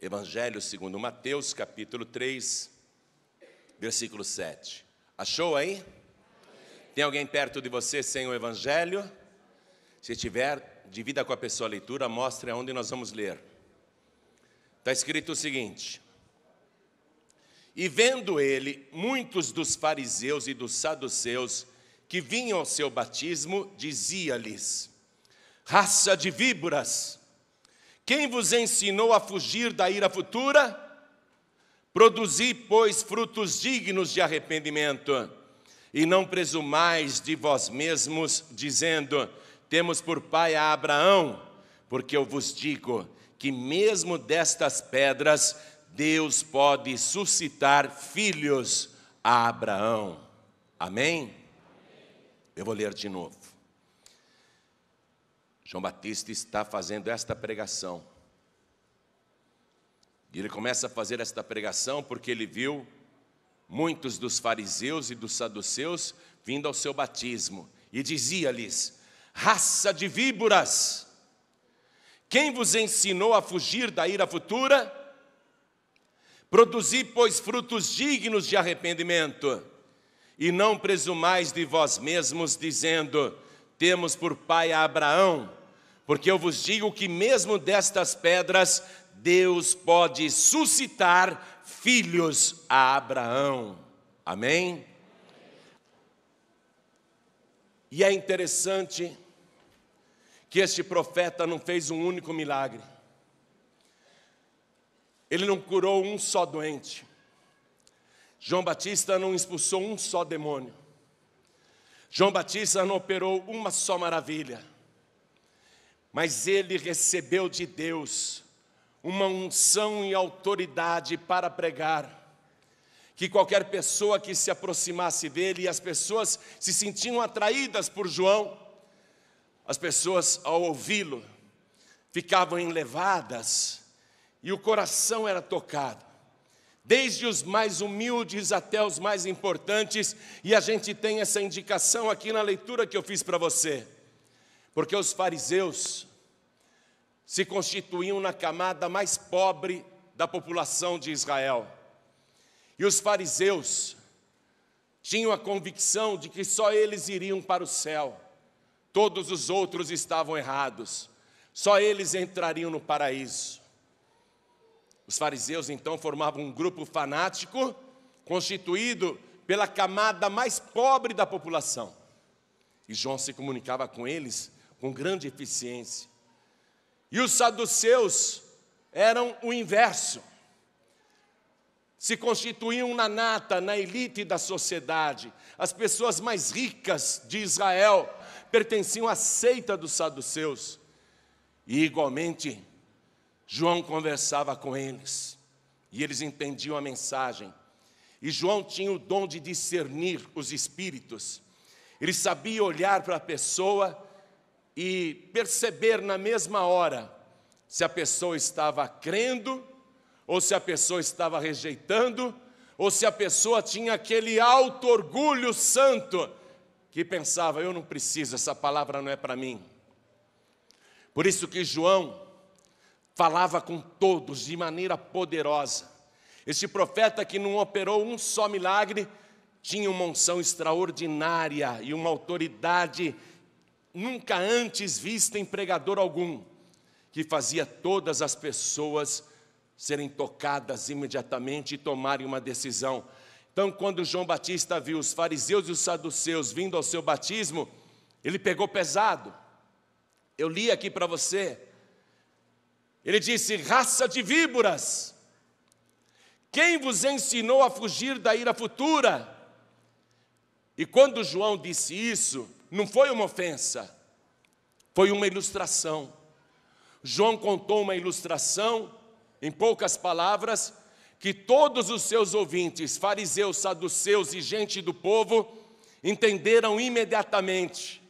Evangelho segundo Mateus, capítulo 3, versículo 7. Achou aí? Tem alguém perto de você sem o Evangelho? Se tiver, divida com a pessoa a leitura, mostre aonde nós vamos ler. Está escrito o seguinte: E vendo ele muitos dos fariseus e dos saduceus que vinham ao seu batismo, dizia-lhes: Raça de víboras, quem vos ensinou a fugir da ira futura? Produzi, pois, frutos dignos de arrependimento, e não presumais de vós mesmos, dizendo: temos por pai a Abraão, porque eu vos digo que mesmo destas pedras Deus pode suscitar filhos a Abraão. Amém? Eu vou ler de novo. João Batista está fazendo esta pregação. E ele começa a fazer esta pregação porque ele viu muitos dos fariseus e dos saduceus vindo ao seu batismo. E dizia-lhes: raça de víboras, quem vos ensinou a fugir da ira futura? Produzi, pois, frutos dignos de arrependimento, e não presumais de vós mesmos, dizendo: temos por pai a Abraão, porque eu vos digo que mesmo destas pedras Deus pode suscitar filhos a Abraão. Amém? E é interessante que este profeta não fez um único milagre. Ele não curou um só doente. João Batista não expulsou um só demônio. João Batista não operou uma só maravilha. Mas ele recebeu de Deus uma unção e autoridade para pregar, que qualquer pessoa que se aproximasse dele, e as pessoas se sentiam atraídas por João, as pessoas ao ouvi-lo ficavam enlevadas e o coração era tocado, desde os mais humildes até os mais importantes. E a gente tem essa indicação aqui na leitura que eu fiz para você, porque os fariseus se constituíam na camada mais pobre da população de Israel. E os fariseus tinham a convicção de que só eles iriam para o céu. Todos os outros estavam errados. Só eles entrariam no paraíso. Os fariseus, então, formavam um grupo fanático, constituído pela camada mais pobre da população. E João se comunicava com eles com grande eficiência. E os saduceus eram o inverso. Se constituíam na nata, na elite da sociedade. As pessoas mais ricas de Israel pertenciam à seita dos saduceus. E igualmente, João conversava com eles. E eles entendiam a mensagem. E João tinha o dom de discernir os espíritos. Ele sabia olhar para a pessoa e perceber na mesma hora se a pessoa estava crendo, ou se a pessoa estava rejeitando, ou se a pessoa tinha aquele alto orgulho santo, que pensava: eu não preciso, essa palavra não é para mim. Por isso que João falava com todos de maneira poderosa. Este profeta que não operou um só milagre, tinha uma unção extraordinária e uma autoridade nunca antes vista em pregador algum, que fazia todas as pessoas serem tocadas imediatamente e tomarem uma decisão. Então, quando João Batista viu os fariseus e os saduceus vindo ao seu batismo, ele pegou pesado. Eu li aqui para você. Ele disse: raça de víboras, quem vos ensinou a fugir da ira futura? E quando João disse isso, não foi uma ofensa, foi uma ilustração. João contou uma ilustração, em poucas palavras, que todos os seus ouvintes, fariseus, saduceus e gente do povo, entenderam imediatamente.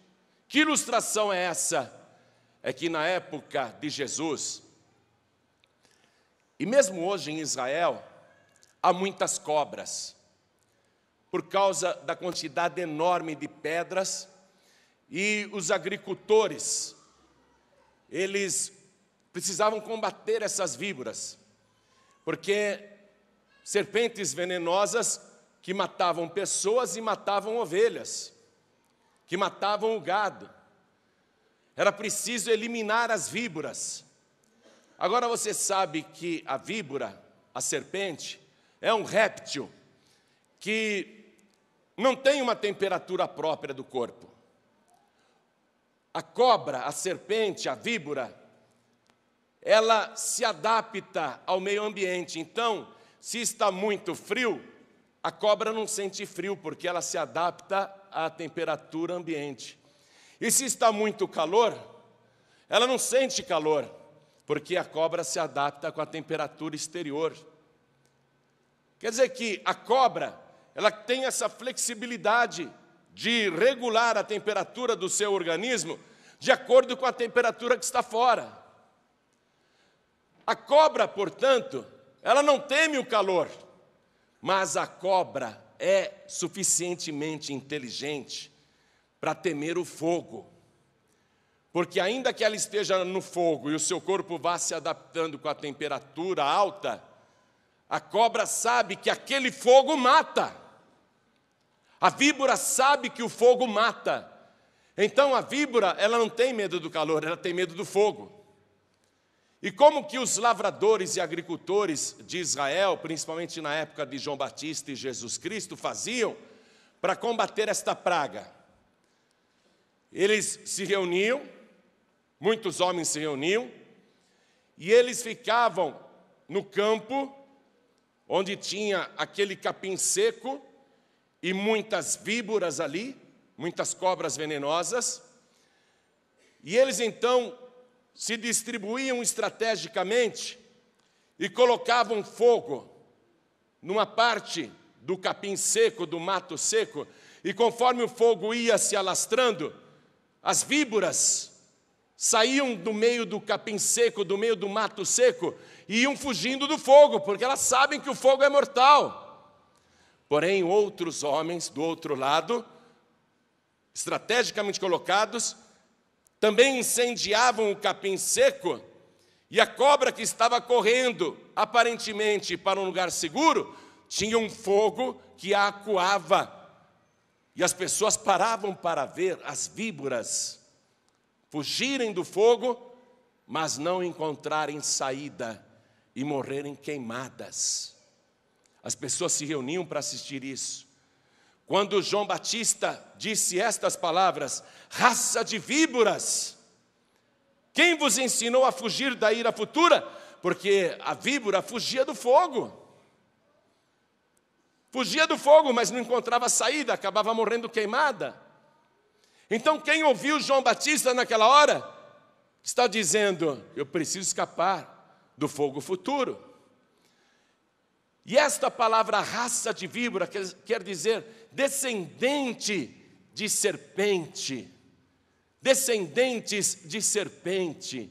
Que ilustração é essa? É que na época de Jesus, e mesmo hoje em Israel, há muitas cobras, por causa da quantidade enorme de pedras, e os agricultores, eles precisavam combater essas víboras. porque serpentes venenosas que matavam pessoas e matavam ovelhas, que matavam o gado. Era preciso eliminar as víboras. Agora você sabe que a víbora, a serpente, é um réptil que não tem uma temperatura própria do corpo. A cobra, a serpente, a víbora, ela se adapta ao meio ambiente. Então, se está muito frio, a cobra não sente frio, porque ela se adapta à temperatura ambiente. E se está muito calor, ela não sente calor, porque a cobra se adapta com a temperatura exterior. Quer dizer que a cobra, ela tem essa flexibilidade de regular a temperatura do seu organismo de acordo com a temperatura que está fora. A cobra, portanto, ela não teme o calor, mas a cobra é suficientemente inteligente para temer o fogo. Porque ainda que ela esteja no fogo e o seu corpo vá se adaptando com a temperatura alta, a cobra sabe que aquele fogo mata. A víbora sabe que o fogo mata. Então a víbora, ela não tem medo do calor, ela tem medo do fogo. E como que os lavradores e agricultores de Israel, principalmente na época de João Batista e Jesus Cristo, faziam para combater esta praga? Eles se reuniam, muitos homens se reuniam, e eles ficavam no campo, onde tinha aquele capim seco e muitas víboras ali, muitas cobras venenosas, e eles então se distribuíam estrategicamente e colocavam fogo numa parte do capim seco, do mato seco, e conforme o fogo ia se alastrando, as víboras saíam do meio do capim seco, do meio do mato seco, e iam fugindo do fogo, porque elas sabem que o fogo é mortal. Porém, outros homens do outro lado, estrategicamente colocados, também incendiavam o capim seco, e a cobra que estava correndo, aparentemente para um lugar seguro, tinha um fogo que a acuava. E as pessoas paravam para ver as víboras fugirem do fogo, mas não encontrarem saída e morrerem queimadas. As pessoas se reuniam para assistir isso. Quando João Batista disse estas palavras: raça de víboras, quem vos ensinou a fugir da ira futura? Porque a víbora fugia do fogo. Fugia do fogo, mas não encontrava saída, acabava morrendo queimada. Então quem ouviu João Batista naquela hora, está dizendo: eu preciso escapar do fogo futuro. E esta palavra raça de víbora quer dizer descendente de serpente, descendentes de serpente,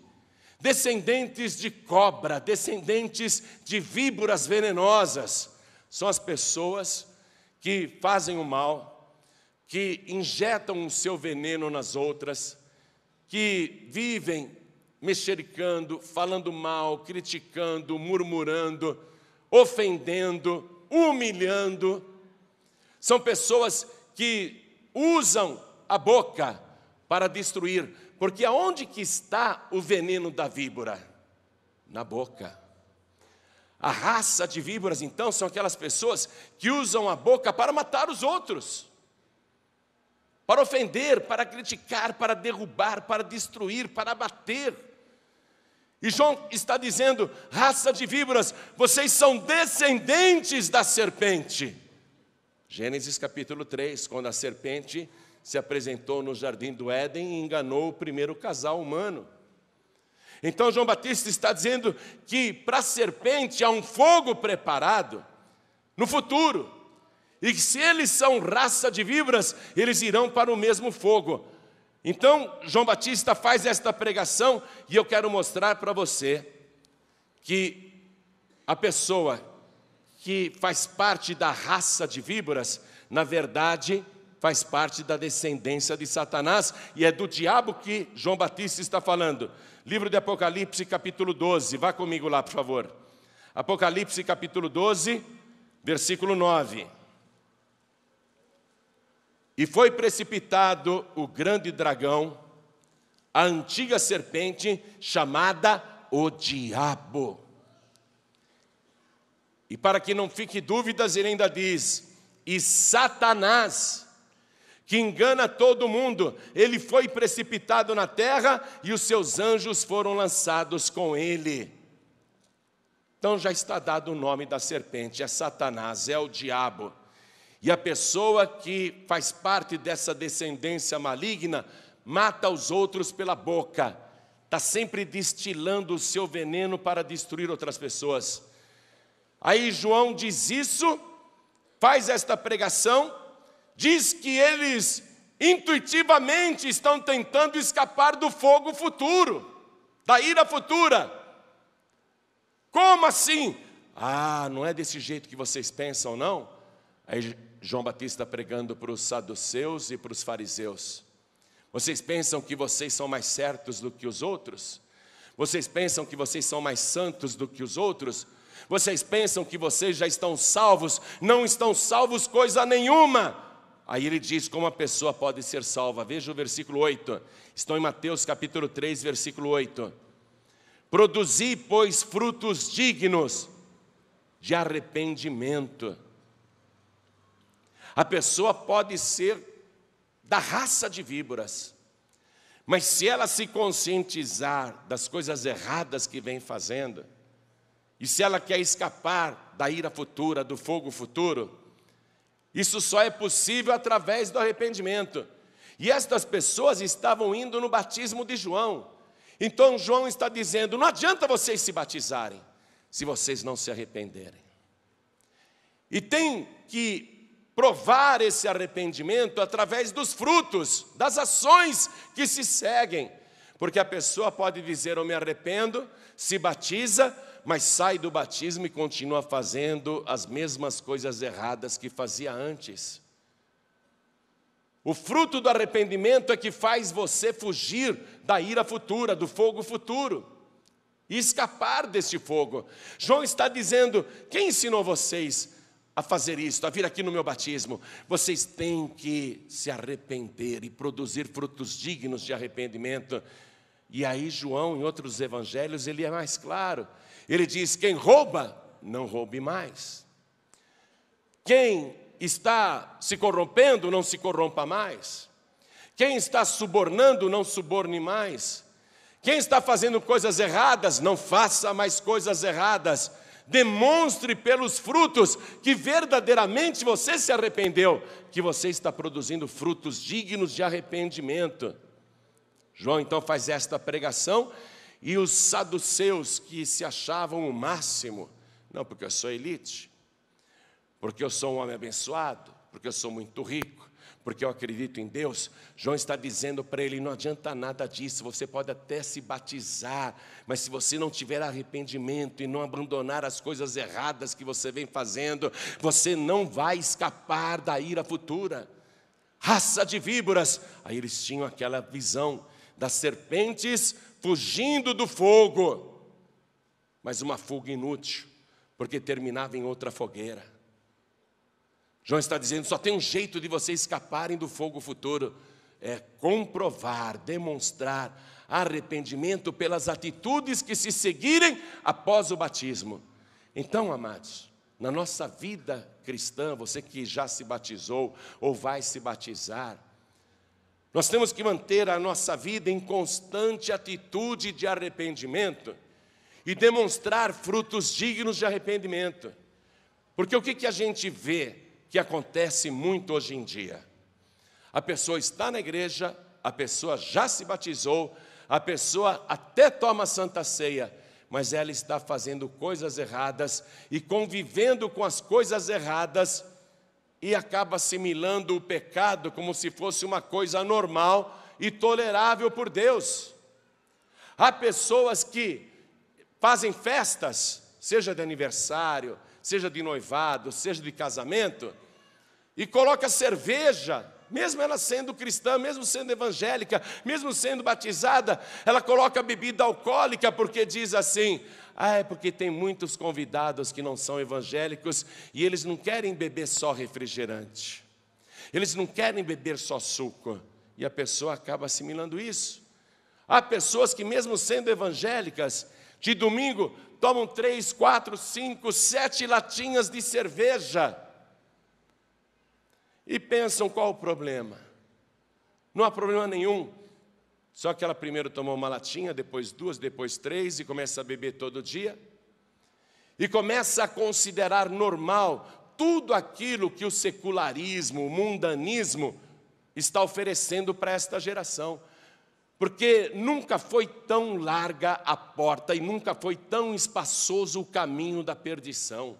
descendentes de cobra, descendentes de víboras venenosas. São as pessoas que fazem o mal, que injetam o seu veneno nas outras, que vivem mexericando, falando mal, criticando, murmurando, ofendendo, humilhando. São pessoas que usam a boca para destruir, porque aonde que está o veneno da víbora? Na boca. A raça de víboras, então, são aquelas pessoas que usam a boca para matar os outros, para ofender, para criticar, para derrubar, para destruir, para abater. E João está dizendo: raça de víboras, vocês são descendentes da serpente. Gênesis capítulo 3, quando a serpente se apresentou no jardim do Éden e enganou o primeiro casal humano. Então João Batista está dizendo que para a serpente há um fogo preparado no futuro. E que se eles são raça de víboras, eles irão para o mesmo fogo. Então, João Batista faz esta pregação e eu quero mostrar para você que a pessoa que faz parte da raça de víboras, na verdade, faz parte da descendência de Satanás, e é do diabo que João Batista está falando. Livro de Apocalipse, capítulo 12, vá comigo lá, por favor. Apocalipse capítulo 12, versículo 9. E foi precipitado o grande dragão, a antiga serpente, chamada o Diabo. E para que não fique dúvidas, ele ainda diz, e Satanás, que engana todo mundo, ele foi precipitado na terra e os seus anjos foram lançados com ele. Então já está dado o nome da serpente, é Satanás, é o diabo. E a pessoa que faz parte dessa descendência maligna, mata os outros pela boca. Está sempre destilando o seu veneno para destruir outras pessoas. Aí João diz isso, faz esta pregação, diz que eles intuitivamente estão tentando escapar do fogo futuro, da ira futura. Como assim? Ah, não é desse jeito que vocês pensam, não? Aí João Batista pregando para os saduceus e para os fariseus. Vocês pensam que vocês são mais certos do que os outros? Vocês pensam que vocês são mais santos do que os outros? Vocês pensam que vocês já estão salvos? Não estão salvos coisa nenhuma. Aí ele diz como a pessoa pode ser salva. Veja o versículo 8. Estão em Mateus capítulo 3, versículo 8. Produzi, pois, frutos dignos de arrependimento. A pessoa pode ser da raça de víboras, mas se ela se conscientizar das coisas erradas que vem fazendo, e se ela quer escapar da ira futura, do fogo futuro, isso só é possível através do arrependimento. E estas pessoas estavam indo no batismo de João. Então João está dizendo, não adianta vocês se batizarem, se vocês não se arrependerem. E tem que provar esse arrependimento através dos frutos, das ações que se seguem. Porque a pessoa pode dizer, eu me arrependo, se batiza, mas sai do batismo e continua fazendo as mesmas coisas erradas que fazia antes. O fruto do arrependimento é que faz você fugir da ira futura, do fogo futuro, e escapar deste fogo. João está dizendo, quem ensinou vocês a fazer isso, a vir aqui no meu batismo? Vocês têm que se arrepender e produzir frutos dignos de arrependimento. E aí João, em outros evangelhos, ele é mais claro. Ele diz, quem rouba, não roube mais. Quem está se corrompendo, não se corrompa mais. Quem está subornando, não suborne mais. Quem está fazendo coisas erradas, não faça mais coisas erradas. Demonstre pelos frutos que verdadeiramente você se arrependeu, que você está produzindo frutos dignos de arrependimento. João então faz esta pregação, e os saduceus que se achavam o máximo, não, porque eu sou elite, porque eu sou um homem abençoado, porque eu sou muito rico, porque eu acredito em Deus, João está dizendo para ele, não adianta nada disso, você pode até se batizar, mas se você não tiver arrependimento e não abandonar as coisas erradas que você vem fazendo, você não vai escapar da ira futura. Raça de víboras. Aí eles tinham aquela visão das serpentes fugindo do fogo, mas uma fuga inútil, porque terminava em outra fogueira. João está dizendo, só tem um jeito de vocês escaparem do fogo futuro, é comprovar, demonstrar arrependimento pelas atitudes que se seguirem após o batismo. Então, amados, na nossa vida cristã, você que já se batizou ou vai se batizar, nós temos que manter a nossa vida em constante atitude de arrependimento e demonstrar frutos dignos de arrependimento. Porque o que a gente vê que acontece muito hoje em dia? A pessoa está na igreja, a pessoa já se batizou, a pessoa até toma a Santa Ceia, mas ela está fazendo coisas erradas e convivendo com as coisas erradas e acaba assimilando o pecado como se fosse uma coisa normal e tolerável por Deus. Há pessoas que fazem festas, seja de aniversário, seja de noivado, seja de casamento, e coloca cerveja mesmo ela sendo cristã, mesmo sendo evangélica, mesmo sendo batizada, ela coloca bebida alcoólica porque diz assim: é porque tem muitos convidados que não são evangélicos e eles não querem beber só refrigerante, eles não querem beber só suco, e a pessoa acaba assimilando isso. Há pessoas que mesmo sendo evangélicas, de domingo tomam 3, 4, 5, 7 latinhas de cerveja e pensam: qual o problema? Não há problema nenhum. Só que ela primeiro tomou uma latinha, depois 2, depois 3 e começa a beber todo dia. E começa a considerar normal tudo aquilo que o secularismo, o mundanismo está oferecendo para esta geração. Porque nunca foi tão larga a porta e nunca foi tão espaçoso o caminho da perdição.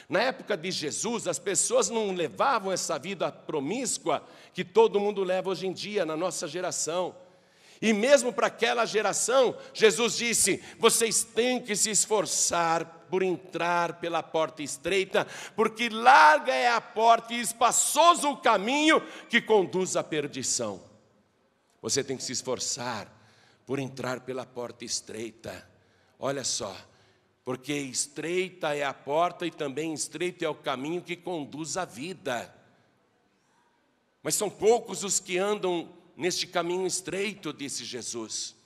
Na época de Jesus, as pessoas não levavam essa vida promíscua que todo mundo leva hoje em dia, na nossa geração. E mesmo para aquela geração, Jesus disse: vocês têm que se esforçar por entrar pela porta estreita, porque larga é a porta e espaçoso o caminho que conduz à perdição. Você tem que se esforçar por entrar pela porta estreita. Olha só, porque estreita é a porta e também estreito é o caminho que conduz à vida. Mas são poucos os que andam neste caminho estreito, disse Jesus.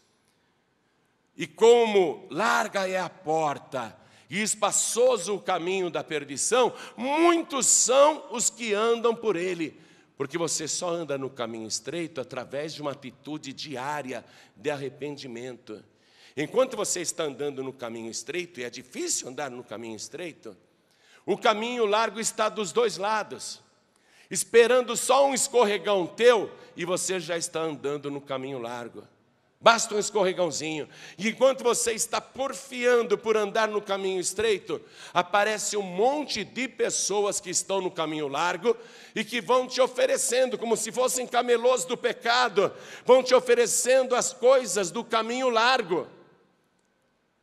E como larga é a porta e espaçoso o caminho da perdição, muitos são os que andam por ele. Porque você só anda no caminho estreito através de uma atitude diária de arrependimento. Enquanto você está andando no caminho estreito, e é difícil andar no caminho estreito, o caminho largo está dos dois lados, esperando só um escorregão teu, e você já está andando no caminho largo. Basta um escorregãozinho. E enquanto você está porfiando por andar no caminho estreito, aparece um monte de pessoas que estão no caminho largo e que vão te oferecendo, como se fossem camelôs do pecado, vão te oferecendo as coisas do caminho largo.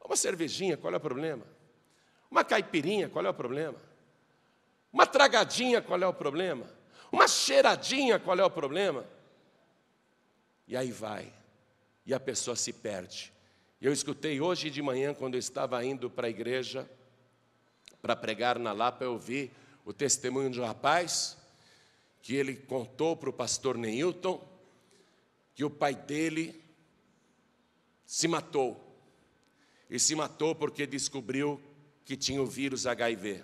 Uma cervejinha, qual é o problema? Uma caipirinha, qual é o problema? Uma tragadinha, qual é o problema? Uma cheiradinha, qual é o problema? E aí vai. E a pessoa se perde. Eu escutei hoje de manhã, quando eu estava indo para a igreja, para pregar na Lapa, eu vi o testemunho de um rapaz, que ele contou para o pastor Neilton, que o pai dele se matou. E se matou porque descobriu que tinha o vírus HIV.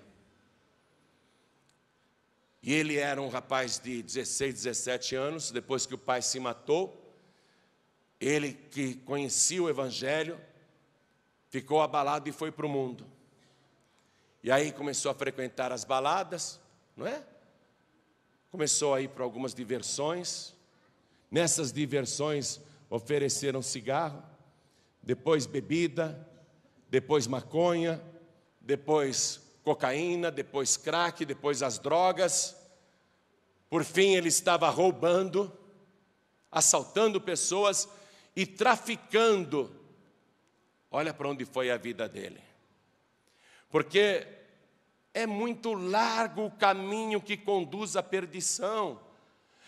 E ele era um rapaz de 16, 17 anos, depois que o pai se matou, ele que conhecia o Evangelho, ficou abalado e foi para o mundo. E aí começou a frequentar as baladas, não é? Começou a ir para algumas diversões. Nessas diversões ofereceram cigarro, depois bebida, depois maconha, depois cocaína, depois crack, depois as drogas. Por fim ele estava roubando, assaltando pessoas e traficando. Olha para onde foi a vida dele. Porque é muito largo o caminho que conduz à perdição.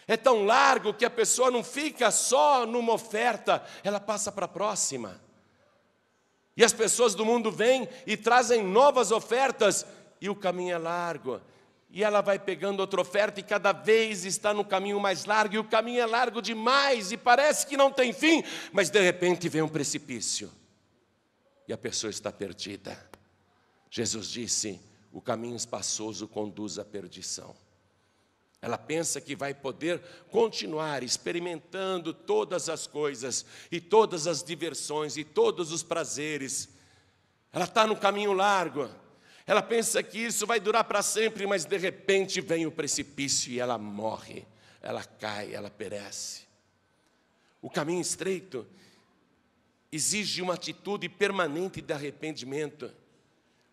É tão largo que a pessoa não fica só numa oferta, ela passa para a próxima. E as pessoas do mundo vêm e trazem novas ofertas, e o caminho é largo. E ela vai pegando outra oferta e cada vez está no caminho mais largo, e o caminho é largo demais, e parece que não tem fim, mas de repente vem um precipício, e a pessoa está perdida. Jesus disse: o caminho espaçoso conduz à perdição. Ela pensa que vai poder continuar experimentando todas as coisas, e todas as diversões, e todos os prazeres. Ela está no caminho largo. Ela pensa que isso vai durar para sempre, mas de repente vem o precipício e ela morre, ela cai, ela perece. O caminho estreito exige uma atitude permanente de arrependimento.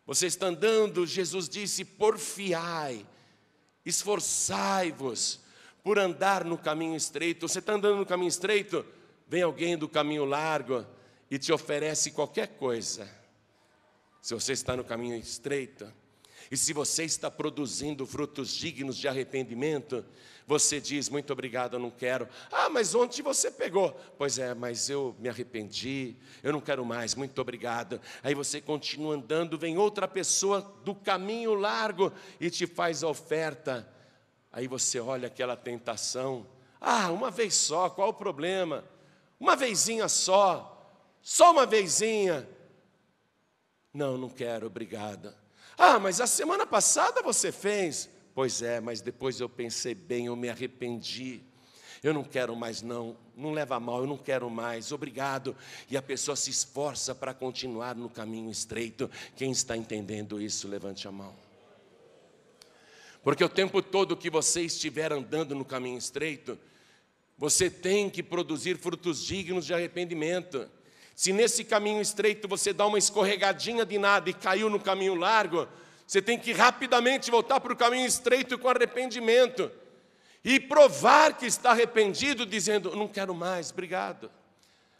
Você está andando, Jesus disse: porfiai, esforçai-vos por andar no caminho estreito. Você está andando no caminho estreito, vem alguém do caminho largo e te oferece qualquer coisa. Se você está no caminho estreito, E se você está produzindo frutos dignos de arrependimento, você diz, muito obrigado, eu não quero. Ah, mas onde você pegou? Pois é, mas eu me arrependi, eu não quero mais, muito obrigado. Aí você continua andando, vem outra pessoa do caminho largo e te faz a oferta. Aí você olha aquela tentação. Ah, uma vez só, qual o problema? Uma vezinha só uma vezinha. Não, não quero, obrigado. Ah, mas a semana passada você fez. Pois é, mas depois eu pensei bem, eu me arrependi. Eu não quero mais não leva a mal, eu não quero mais, obrigado. E a pessoa se esforça para continuar no caminho estreito. Quem está entendendo isso, levante a mão. Porque o tempo todo que você estiver andando no caminho estreito, você tem que produzir frutos dignos de arrependimento. Se nesse caminho estreito você dá uma escorregadinha de nada e caiu no caminho largo, você tem que rapidamente voltar para o caminho estreito com arrependimento. E provar que está arrependido, dizendo, não quero mais, obrigado.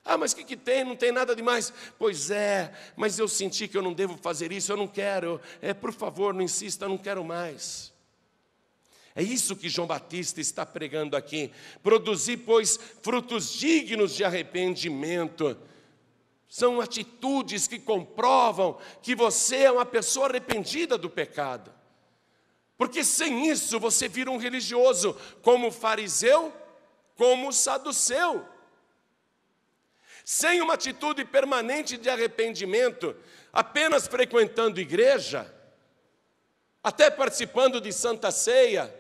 Ah, mas o que tem? Não tem nada demais. Pois é, mas eu senti que eu não devo fazer isso, eu não quero. Por favor, não insista, eu não quero mais. É isso que João Batista está pregando aqui. Produzir, pois, frutos dignos de arrependimento. São atitudes que comprovam que você é uma pessoa arrependida do pecado. Porque sem isso você vira um religioso, como o fariseu, como o saduceu. Sem uma atitude permanente de arrependimento, apenas frequentando igreja, até participando de Santa Ceia,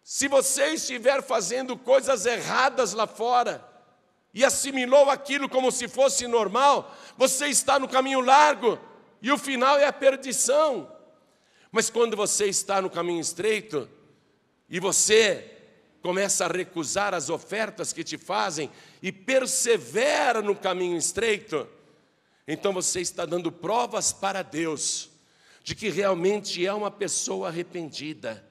se você estiver fazendo coisas erradas lá fora, e assimilou aquilo como se fosse normal, você está no caminho largo, e o final é a perdição. Mas quando você está no caminho estreito, e você começa a recusar as ofertas que te fazem, e persevera no caminho estreito, então você está dando provas para Deus, de que realmente é uma pessoa arrependida,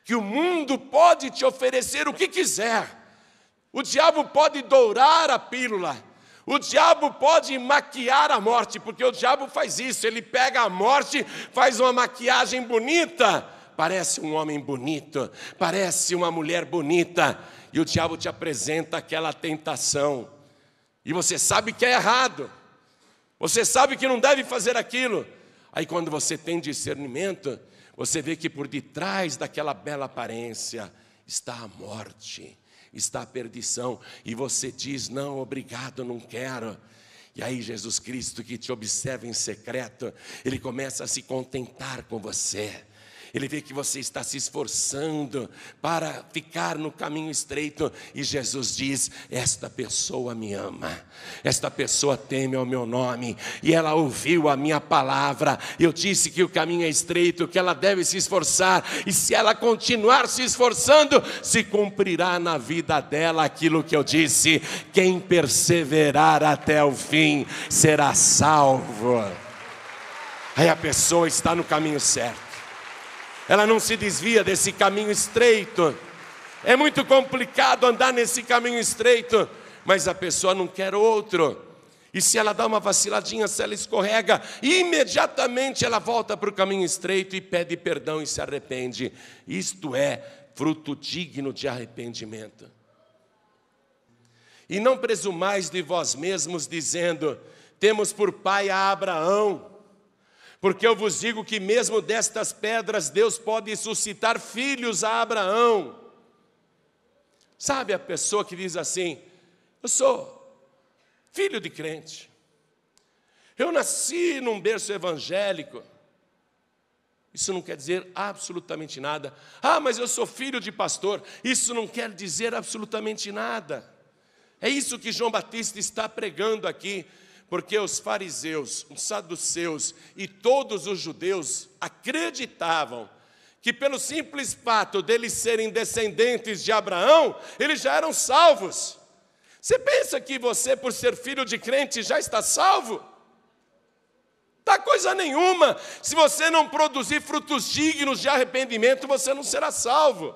que o mundo pode te oferecer o que quiser, o diabo pode dourar a pílula, o diabo pode maquiar a morte, porque o diabo faz isso, ele pega a morte, faz uma maquiagem bonita, parece um homem bonito, parece uma mulher bonita, e o diabo te apresenta aquela tentação, e você sabe que é errado, você sabe que não deve fazer aquilo, aí quando você tem discernimento, você vê que por detrás daquela bela aparência está a morte, está a perdição, e você diz, não, obrigado, não quero. E aí Jesus Cristo, que te observa em secreto, Ele começa a se contentar com você. Ele vê que você está se esforçando para ficar no caminho estreito, e Jesus diz, esta pessoa me ama, esta pessoa teme ao meu nome, e ela ouviu a minha palavra, eu disse que o caminho é estreito, que ela deve se esforçar, e se ela continuar se esforçando, se cumprirá na vida dela aquilo que eu disse, quem perseverar até o fim, será salvo. Aí a pessoa está no caminho certo. Ela não se desvia desse caminho estreito. É muito complicado andar nesse caminho estreito, mas a pessoa não quer outro. E se ela dá uma vaciladinha, se ela escorrega, imediatamente ela volta para o caminho estreito e pede perdão e se arrepende. Isto é fruto digno de arrependimento. E não presumais de vós mesmos, dizendo, temos por pai a Abraão. Porque eu vos digo que mesmo destas pedras Deus pode suscitar filhos a Abraão. Sabe a pessoa que diz assim, eu sou filho de crente, eu nasci num berço evangélico. Isso não quer dizer absolutamente nada. Ah, mas eu sou filho de pastor. Isso não quer dizer absolutamente nada. É isso que João Batista está pregando aqui. Porque os fariseus, os saduceus e todos os judeus acreditavam que pelo simples fato deles serem descendentes de Abraão, eles já eram salvos. Você pensa que você, por ser filho de crente, já está salvo? Dá coisa nenhuma. Se você não produzir frutos dignos de arrependimento, você não será salvo.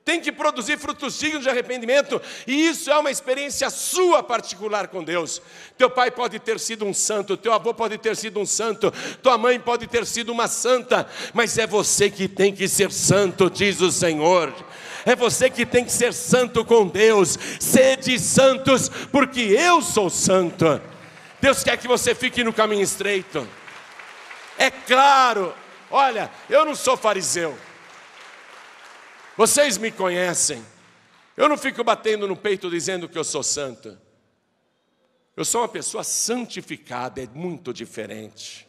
tem que produzir frutos dignos de arrependimento, e isso é uma experiência sua particular com Deus. Teu pai pode ter sido um santo, teu avô pode ter sido um santo, tua mãe pode ter sido uma santa, mas é você que tem que ser santo, diz o Senhor. É você que tem que ser santo com Deus. Sede santos, porque eu sou santo. Deus quer que você fique no caminho estreito. É claro, olha, eu não sou fariseu. Vocês me conhecem. Eu não fico batendo no peito dizendo que eu sou santo. Eu sou uma pessoa santificada, é muito diferente.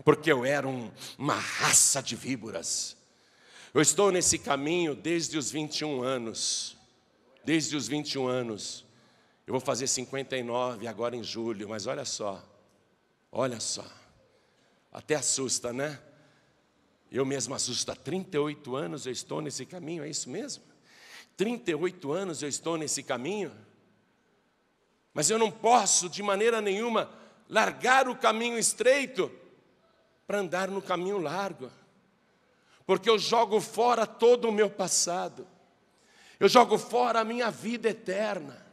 Porque eu era uma raça de víboras. Eu estou nesse caminho desde os 21 anos. Desde os 21 anos. Eu vou fazer 59 agora em julho, mas olha só. Olha só. Até assusta, né? Eu mesmo assusto. Há 38 anos eu estou nesse caminho, é isso mesmo? 38 anos eu estou nesse caminho. Mas eu não posso de maneira nenhuma largar o caminho estreito para andar no caminho largo. Porque eu jogo fora todo o meu passado. Eu jogo fora a minha vida eterna.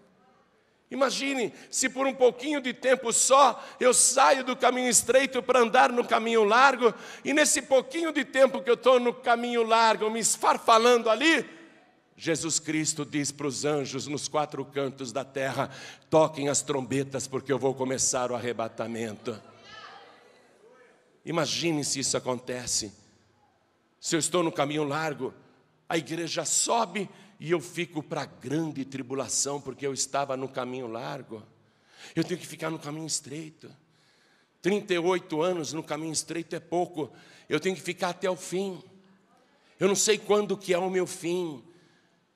Imagine se por um pouquinho de tempo só eu saio do caminho estreito para andar no caminho largo, e nesse pouquinho de tempo que eu estou no caminho largo, me esfarfalando ali, Jesus Cristo diz para os anjos nos 4 cantos da terra: toquem as trombetas porque eu vou começar o arrebatamento. Imagine se isso acontece. Se eu estou no caminho largo, a igreja sobe e eu fico para a grande tribulação, porque eu estava no caminho largo. Eu tenho que ficar no caminho estreito. 38 anos no caminho estreito é pouco. Eu tenho que ficar até o fim. Eu não sei quando que é o meu fim.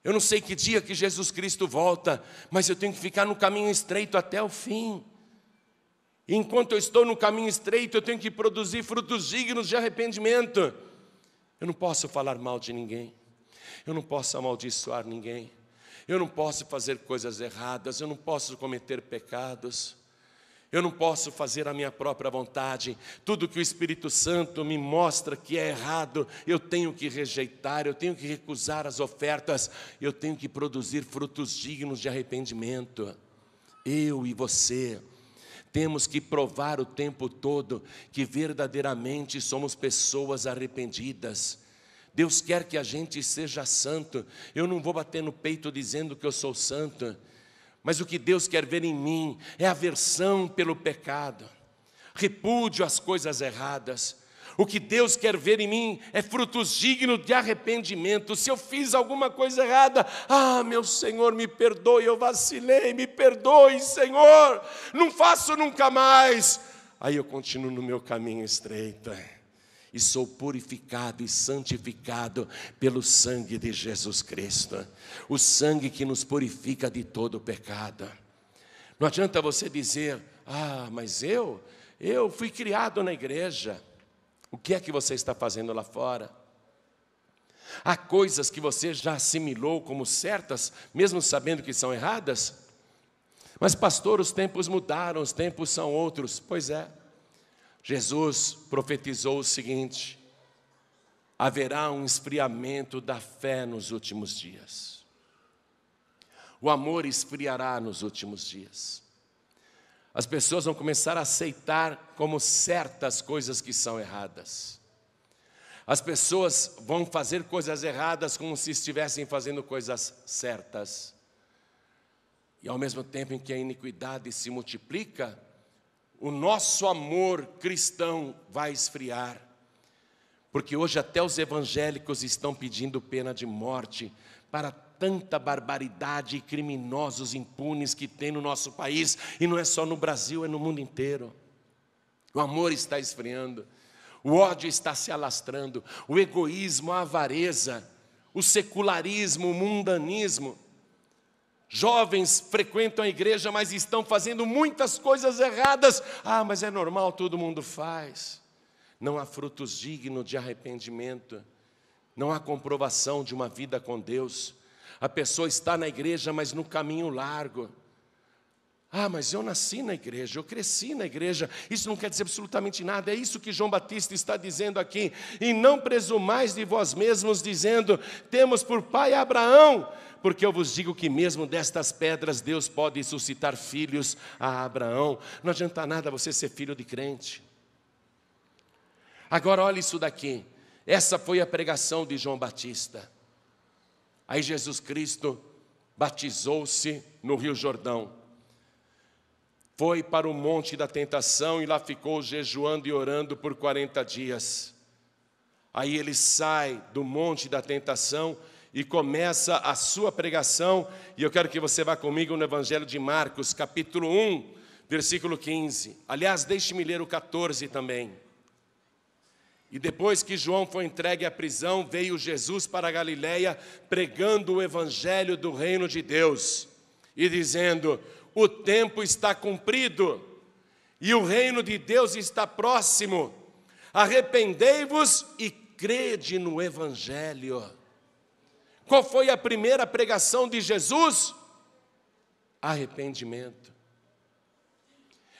Eu não sei que dia que Jesus Cristo volta, mas eu tenho que ficar no caminho estreito até o fim. E enquanto eu estou no caminho estreito, eu tenho que produzir frutos dignos de arrependimento. Eu não posso falar mal de ninguém. Eu não posso amaldiçoar ninguém. Eu não posso fazer coisas erradas. Eu não posso cometer pecados. Eu não posso fazer a minha própria vontade. Tudo que o Espírito Santo me mostra que é errado, eu tenho que rejeitar, eu tenho que recusar as ofertas, eu tenho que produzir frutos dignos de arrependimento. Eu e você temos que provar o tempo todo que verdadeiramente somos pessoas arrependidas. Deus quer que a gente seja santo. Eu não vou bater no peito dizendo que eu sou santo, mas o que Deus quer ver em mim é aversão pelo pecado, repúdio às coisas erradas. O que Deus quer ver em mim é frutos dignos de arrependimento. Se eu fiz alguma coisa errada, meu Senhor, me perdoe, eu vacilei, me perdoe, Senhor, não faço nunca mais. Aí eu continuo no meu caminho estreito. E sou purificado e santificado pelo sangue de Jesus Cristo. O sangue que nos purifica de todo o pecado. Não adianta você dizer: mas eu fui criado na igreja. O que é que você está fazendo lá fora? Há coisas que você já assimilou como certas, mesmo sabendo que são erradas? Mas pastor, os tempos mudaram, os tempos são outros. Pois é. Jesus profetizou o seguinte: haverá um esfriamento da fé nos últimos dias. O amor esfriará nos últimos dias. As pessoas vão começar a aceitar como certas coisas que são erradas. As pessoas vão fazer coisas erradas como se estivessem fazendo coisas certas. E ao mesmo tempo em que a iniquidade se multiplica, o nosso amor cristão vai esfriar, porque hoje até os evangélicos estão pedindo pena de morte para tanta barbaridade e criminosos impunes que tem no nosso país, e não é só no Brasil, é no mundo inteiro. O amor está esfriando, o ódio está se alastrando, o egoísmo, a avareza, o secularismo, o mundanismo. Jovens frequentam a igreja, mas estão fazendo muitas coisas erradas. Mas é normal, todo mundo faz. Não há frutos dignos de arrependimento. Não há comprovação de uma vida com Deus. A pessoa está na igreja, mas no caminho largo. Ah, mas eu nasci na igreja, eu cresci na igreja. Isso não quer dizer absolutamente nada. É isso que João Batista está dizendo aqui. E não presumais de vós mesmos, dizendo: temos por pai Abraão. Porque eu vos digo que mesmo destas pedras Deus pode suscitar filhos a Abraão. Não adianta nada você ser filho de crente. Agora olha isso daqui. Essa foi a pregação de João Batista. Aí Jesus Cristo batizou-se no Rio Jordão. Foi para o monte da tentação e lá ficou jejuando e orando por 40 dias. Aí ele sai do monte da tentação e começa a sua pregação. E eu quero que você vá comigo no Evangelho de Marcos, capítulo 1, versículo 15. Aliás, deixe-me ler o 14 também. E depois que João foi entregue à prisão, veio Jesus para a Galileia, pregando o Evangelho do reino de Deus e dizendo: o tempo está cumprido e o reino de Deus está próximo. Arrependei-vos e crede no Evangelho. Qual foi a primeira pregação de Jesus? Arrependimento.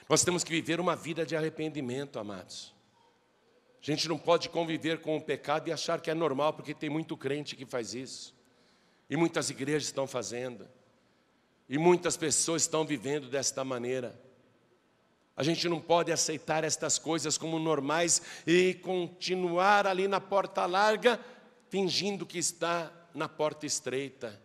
Nós temos que viver uma vida de arrependimento, amados. A gente não pode conviver com o pecado e achar que é normal, porque tem muito crente que faz isso. E muitas igrejas estão fazendo. E muitas pessoas estão vivendo desta maneira. A gente não pode aceitar estas coisas como normais e continuar ali na porta larga, fingindo que está na porta estreita.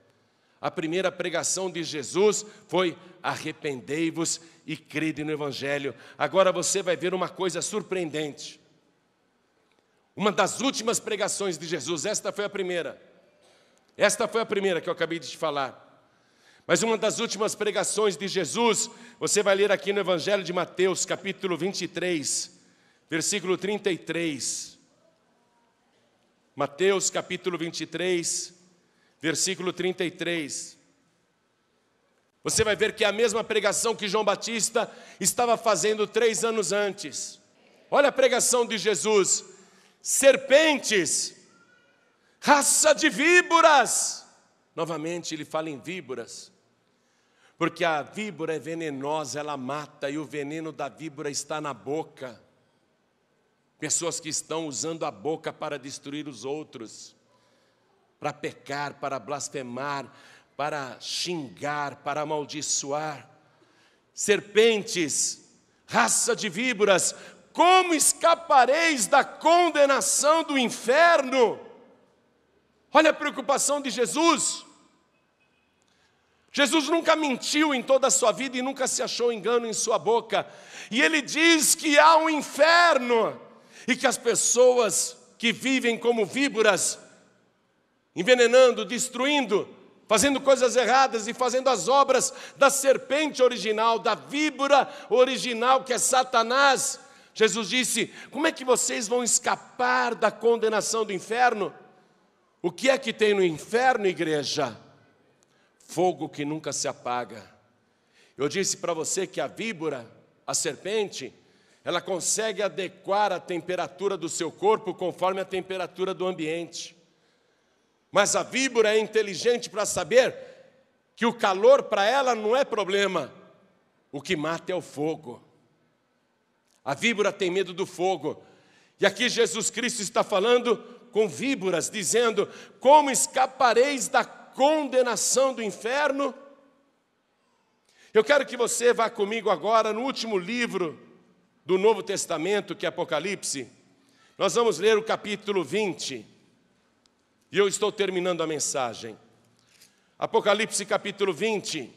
A primeira pregação de Jesus foi: arrependei-vos e crede no Evangelho. Agora você vai ver uma coisa surpreendente. Uma das últimas pregações de Jesus, esta foi a primeira. Esta foi a primeira que eu acabei de te falar. Mas uma das últimas pregações de Jesus, você vai ler aqui no Evangelho de Mateus, capítulo 23, versículo 33. Mateus, capítulo 23, versículo 33. Você vai ver que é a mesma pregação que João Batista estava fazendo 3 anos antes. Olha a pregação de Jesus: serpentes, raça de víboras. Novamente ele fala em víboras. Porque a víbora é venenosa, ela mata, e o veneno da víbora está na boca. Pessoas que estão usando a boca para destruir os outros, para pecar, para blasfemar, para xingar, para amaldiçoar. Serpentes, raça de víboras, como escapareis da condenação do inferno? Olha a preocupação de Jesus. Jesus nunca mentiu em toda a sua vida e nunca se achou engano em sua boca. E ele diz que há um inferno e que as pessoas que vivem como víboras, envenenando, destruindo, fazendo coisas erradas e fazendo as obras da serpente original, da víbora original, que é Satanás. Jesus disse: como é que vocês vão escapar da condenação do inferno? O que é que tem no inferno, igreja? Fogo que nunca se apaga. Eu disse para você que a víbora, a serpente, ela consegue adequar a temperatura do seu corpo conforme a temperatura do ambiente. Mas a víbora é inteligente para saber que o calor para ela não é problema. O que mata é o fogo. A víbora tem medo do fogo. E aqui Jesus Cristo está falando com víboras, dizendo: como escapareis da condenação do inferno? Eu quero que você vá comigo agora no último livro do Novo Testamento, que é Apocalipse. Nós vamos ler o capítulo 20. E eu estou terminando a mensagem. Apocalipse capítulo 20,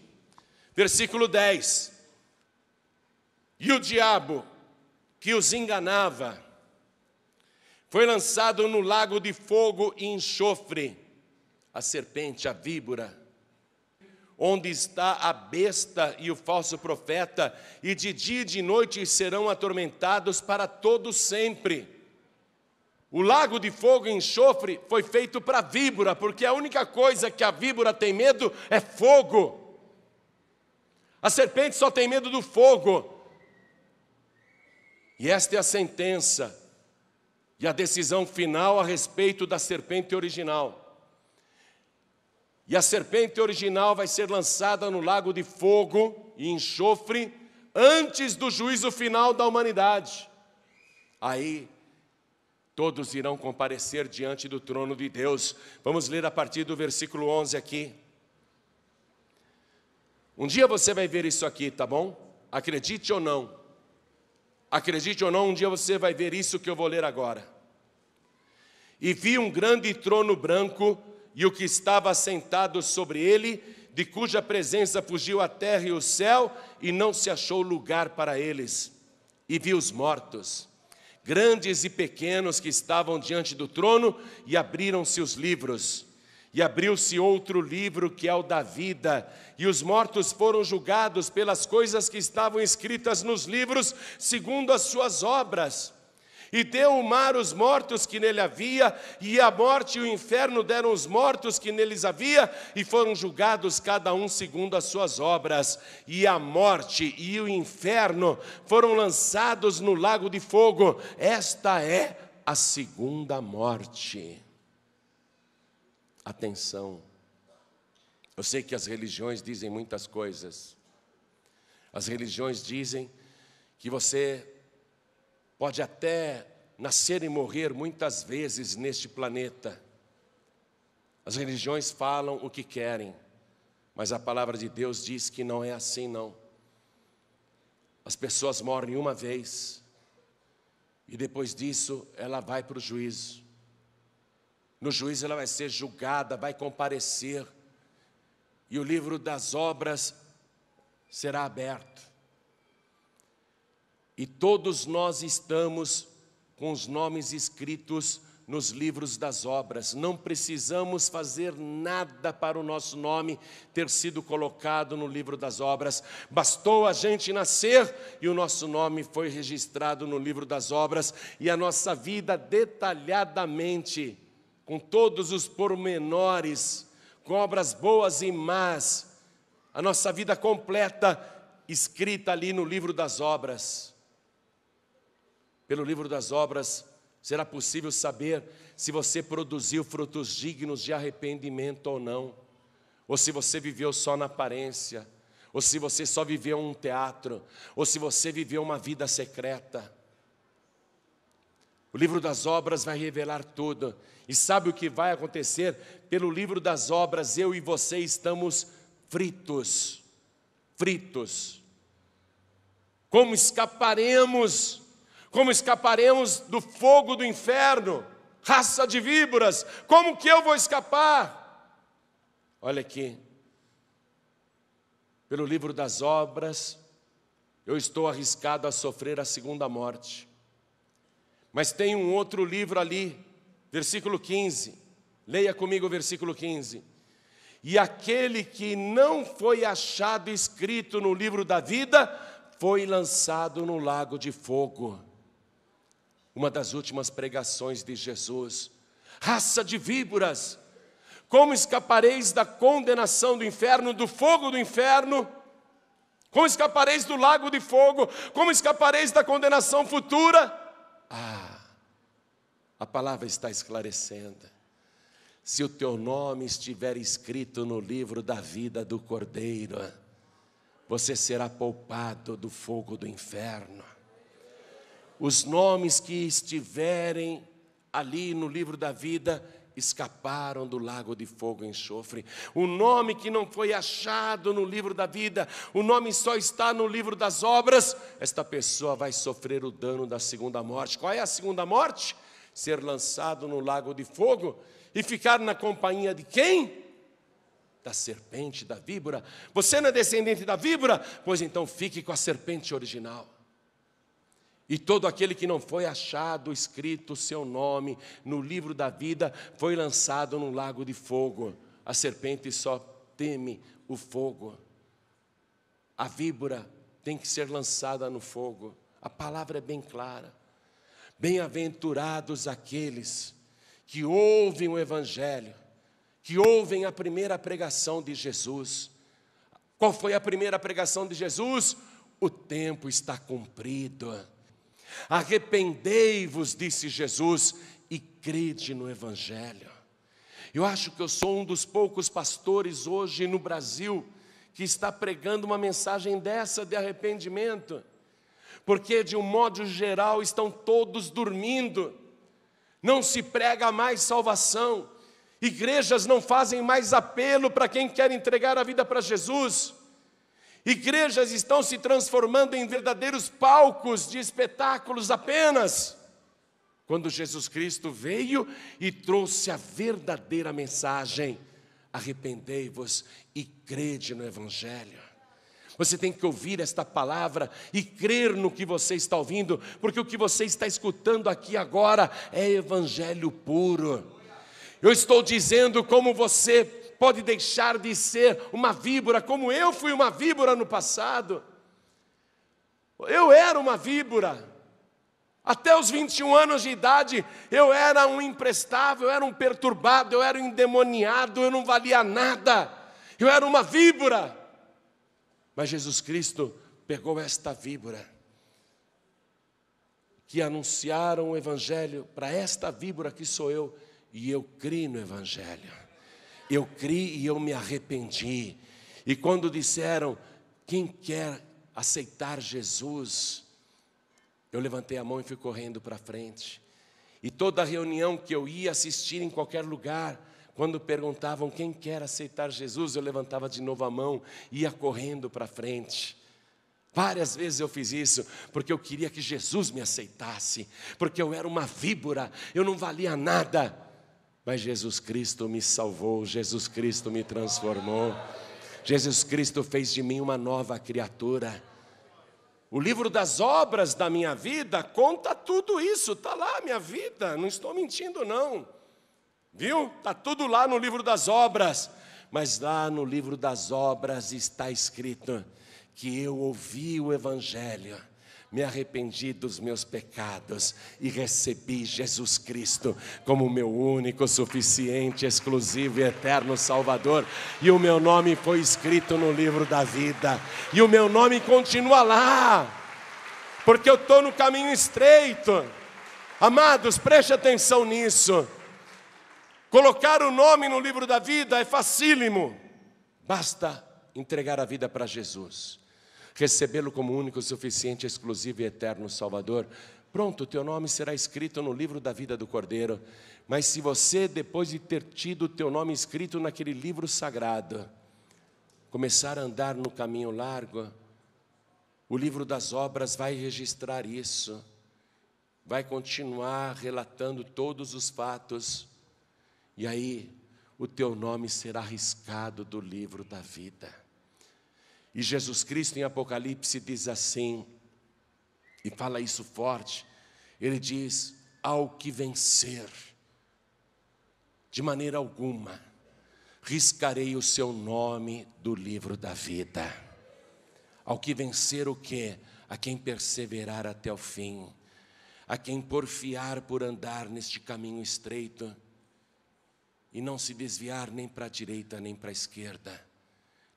versículo 10. E o diabo que os enganava foi lançado no lago de fogo e enxofre, a serpente, a víbora, onde está a besta e o falso profeta, e de dia e de noite serão atormentados para todo sempre. O lago de fogo e enxofre foi feito para a víbora, porque a única coisa que a víbora tem medo é fogo. A serpente só tem medo do fogo. E esta é a sentença e a decisão final a respeito da serpente original. E a serpente original vai ser lançada no lago de fogo e enxofre antes do juízo final da humanidade. Aí, todos irão comparecer diante do trono de Deus. Vamos ler a partir do versículo 11 aqui. Um dia você vai ver isso aqui, tá bom? Acredite ou não. Acredite ou não, um dia você vai ver isso que eu vou ler agora. E vi um grande trono branco, e o que estava assentado sobre ele, de cuja presença fugiu a terra e o céu, e não se achou lugar para eles. E vi os mortos, grandes e pequenos, que estavam diante do trono, e abriram-se os livros. E abriu-se outro livro, que é o da vida, e os mortos foram julgados pelas coisas que estavam escritas nos livros, segundo as suas obras. E deu o mar os mortos que nele havia, e a morte e o inferno deram os mortos que neles havia, e foram julgados cada um segundo as suas obras. E a morte e o inferno foram lançados no lago de fogo. Esta é a segunda morte. Atenção, eu sei que as religiões dizem muitas coisas. As religiões dizem que você pode até nascer e morrer muitas vezes neste planeta. As religiões falam o que querem, mas a palavra de Deus diz que não é assim não. As pessoas morrem uma vez, e depois disso ela vai para o juízo. No juízo ela vai ser julgada, vai comparecer, e o livro das obras será aberto. E todos nós estamos com os nomes escritos nos livros das obras. Não precisamos fazer nada para o nosso nome ter sido colocado no livro das obras. Bastou a gente nascer e o nosso nome foi registrado no livro das obras, e a nossa vida detalhadamente, com todos os pormenores, com obras boas e más, a nossa vida completa escrita ali no livro das obras. Pelo livro das obras será possível saber se você produziu frutos dignos de arrependimento ou não, ou se você viveu só na aparência, ou se você só viveu um teatro, ou se você viveu uma vida secreta. O livro das obras vai revelar tudo. E sabe o que vai acontecer? Pelo livro das obras, eu e você estamos fritos. Fritos. Como escaparemos? Como escaparemos do fogo do inferno? Raça de víboras, como que eu vou escapar? Olha aqui. Pelo livro das obras, eu estou arriscado a sofrer a segunda morte. Mas tem um outro livro ali, versículo 15, leia comigo o versículo 15. E aquele que não foi achado escrito no livro da vida, foi lançado no lago de fogo. Uma das últimas pregações de Jesus. Raça de víboras, como escapareis da condenação do inferno, do fogo do inferno? Como escapareis do lago de fogo? Como escapareis da condenação futura? A palavra está esclarecendo. Se o teu nome estiver escrito no livro da vida do Cordeiro, você será poupado do fogo do inferno. Os nomes que estiverem ali no livro da vida escaparam do lago de fogo e enxofre. O nome que não foi achado no livro da vida, o nome só está no livro das obras, esta pessoa vai sofrer o dano da segunda morte. Qual é a segunda morte? Ser lançado no lago de fogo e ficar na companhia de quem? Da serpente, da víbora. Você não é descendente da víbora? Pois então fique com a serpente original. E todo aquele que não foi achado, escrito o seu nome no livro da vida, foi lançado no lago de fogo. A serpente só teme o fogo. A víbora tem que ser lançada no fogo. A palavra é bem clara. Bem-aventurados aqueles que ouvem o Evangelho, que ouvem a primeira pregação de Jesus. Qual foi a primeira pregação de Jesus? O tempo está cumprido. Arrependei-vos, disse Jesus, e crede no Evangelho. Eu acho que eu sou um dos poucos pastores hoje no Brasil que está pregando uma mensagem dessa de arrependimento, porque de um modo geral estão todos dormindo, não se prega mais salvação, igrejas não fazem mais apelo para quem quer entregar a vida para Jesus, igrejas estão se transformando em verdadeiros palcos de espetáculos apenas, quando Jesus Cristo veio e trouxe a verdadeira mensagem: arrependei-vos e crede no Evangelho. Você tem que ouvir esta palavra e crer no que você está ouvindo, porque o que você está escutando aqui agora é Evangelho puro. Eu estou dizendo como você pode deixar de ser uma víbora, como eu fui uma víbora no passado. Eu era uma víbora. Até os 21 anos de idade, eu era um imprestável, eu era um perturbado, eu era um endemoniado, eu não valia nada, eu era uma víbora. Mas Jesus Cristo pegou esta víbora, que anunciaram o Evangelho para esta víbora que sou eu, e eu criei no Evangelho. Eu criei e eu me arrependi. E quando disseram, quem quer aceitar Jesus? Eu levantei a mão e fui correndo para frente. E toda reunião que eu ia assistir em qualquer lugar, quando perguntavam quem quer aceitar Jesus, eu levantava de novo a mão e ia correndo para frente. Várias vezes eu fiz isso, porque eu queria que Jesus me aceitasse, porque eu era uma víbora, eu não valia nada. Mas Jesus Cristo me salvou, Jesus Cristo me transformou, Jesus Cristo fez de mim uma nova criatura. O livro das obras da minha vida conta tudo isso, está lá a minha vida, não estou mentindo não, viu? Está tudo lá no livro das obras, mas lá no livro das obras está escrito que eu ouvi o Evangelho, me arrependi dos meus pecados e recebi Jesus Cristo como meu único, suficiente, exclusivo e eterno Salvador. E o meu nome foi escrito no livro da vida. E o meu nome continua lá, porque eu estou no caminho estreito. Amados, preste atenção nisso. Colocar o nome no livro da vida é facílimo. Basta entregar a vida para Jesus, recebê-lo como único, suficiente, exclusivo e eterno Salvador. Pronto, o teu nome será escrito no livro da vida do Cordeiro. Mas se você, depois de ter tido o teu nome escrito naquele livro sagrado, começar a andar no caminho largo, o livro das obras vai registrar isso, vai continuar relatando todos os fatos, e aí o teu nome será riscado do livro da vida. E Jesus Cristo em Apocalipse diz assim, e fala isso forte, ele diz, ao que vencer, de maneira alguma, riscarei o seu nome do livro da vida. Ao que vencer o quê? A quem perseverar até o fim, a quem porfiar por andar neste caminho estreito, e não se desviar nem para a direita nem para a esquerda.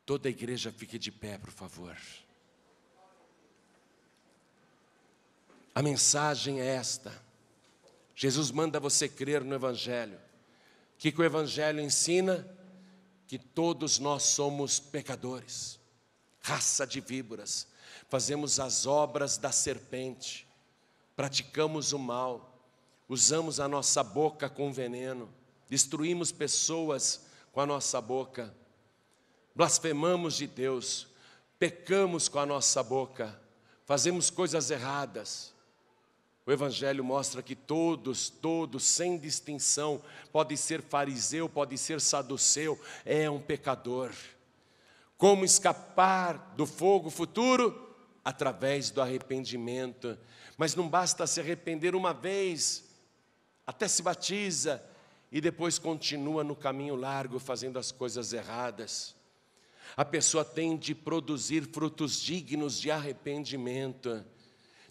Toda a igreja fique de pé, por favor. A mensagem é esta. Jesus manda você crer no Evangelho. O que o Evangelho ensina? Que todos nós somos pecadores, raça de víboras, fazemos as obras da serpente, praticamos o mal, usamos a nossa boca com veneno, destruímos pessoas com a nossa boca, blasfemamos de Deus, pecamos com a nossa boca, fazemos coisas erradas. O Evangelho mostra que todos, sem distinção, pode ser fariseu, pode ser saduceu, é um pecador. Como escapar do fogo futuro? Através do arrependimento. Mas não basta se arrepender uma vez, até se batiza e depois continua no caminho largo fazendo as coisas erradas. A pessoa tem de produzir frutos dignos de arrependimento.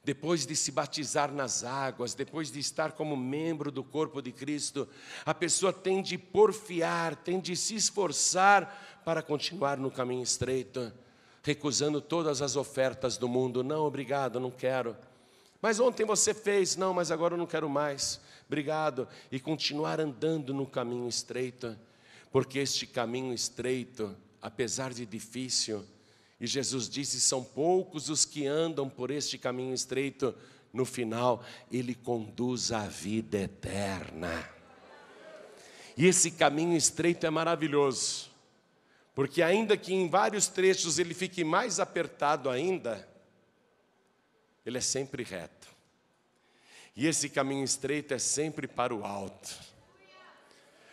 Depois de se batizar nas águas, depois de estar como membro do corpo de Cristo, a pessoa tem de porfiar, tem de se esforçar para continuar no caminho estreito, recusando todas as ofertas do mundo. Não, obrigado, não quero. Mas ontem você fez, não, mas agora eu não quero mais. Obrigado. E continuar andando no caminho estreito, porque este caminho estreito, apesar de difícil, e Jesus disse, são poucos os que andam por este caminho estreito, no final, ele conduz à vida eterna. E esse caminho estreito é maravilhoso, porque ainda que em vários trechos ele fique mais apertado ainda, ele é sempre reto. E esse caminho estreito é sempre para o alto.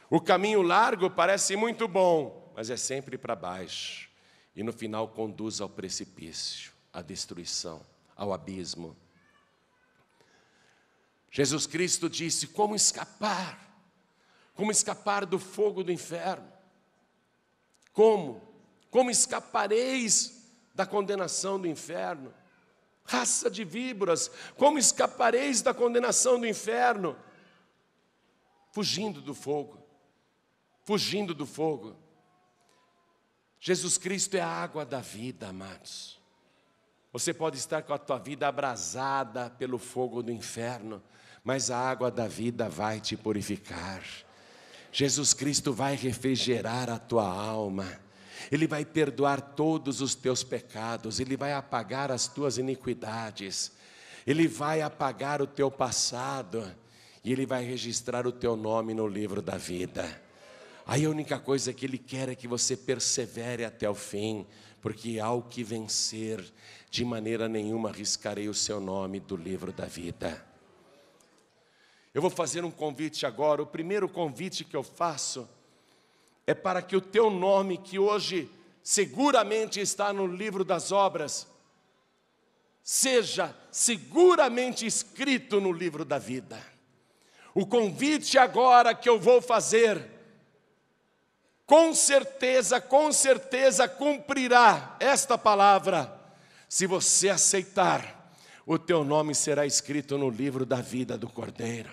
O caminho largo parece muito bom, mas é sempre para baixo. E no final conduz ao precipício, à destruição, ao abismo. Jesus Cristo disse, como escapar? Como escapar do fogo do inferno? Como? Como escapareis da condenação do inferno? Raça de víboras, como escapareis da condenação do inferno? Fugindo do fogo, fugindo do fogo. Jesus Cristo é a água da vida, amados. Você pode estar com a tua vida abrasada pelo fogo do inferno, mas a água da vida vai te purificar. Jesus Cristo vai refrigerar a tua alma. Ele vai perdoar todos os teus pecados. Ele vai apagar as tuas iniquidades. Ele vai apagar o teu passado. E Ele vai registrar o teu nome no livro da vida. Aí a única coisa que Ele quer é que você persevere até o fim, porque ao que vencer, de maneira nenhuma riscarei o seu nome do livro da vida. Eu vou fazer um convite agora. O primeiro convite que eu faço é para que o teu nome, que hoje seguramente está no livro das obras, seja seguramente escrito no livro da vida. O convite agora que eu vou fazer, com certeza cumprirá esta palavra. Se você aceitar, o teu nome será escrito no livro da vida do Cordeiro.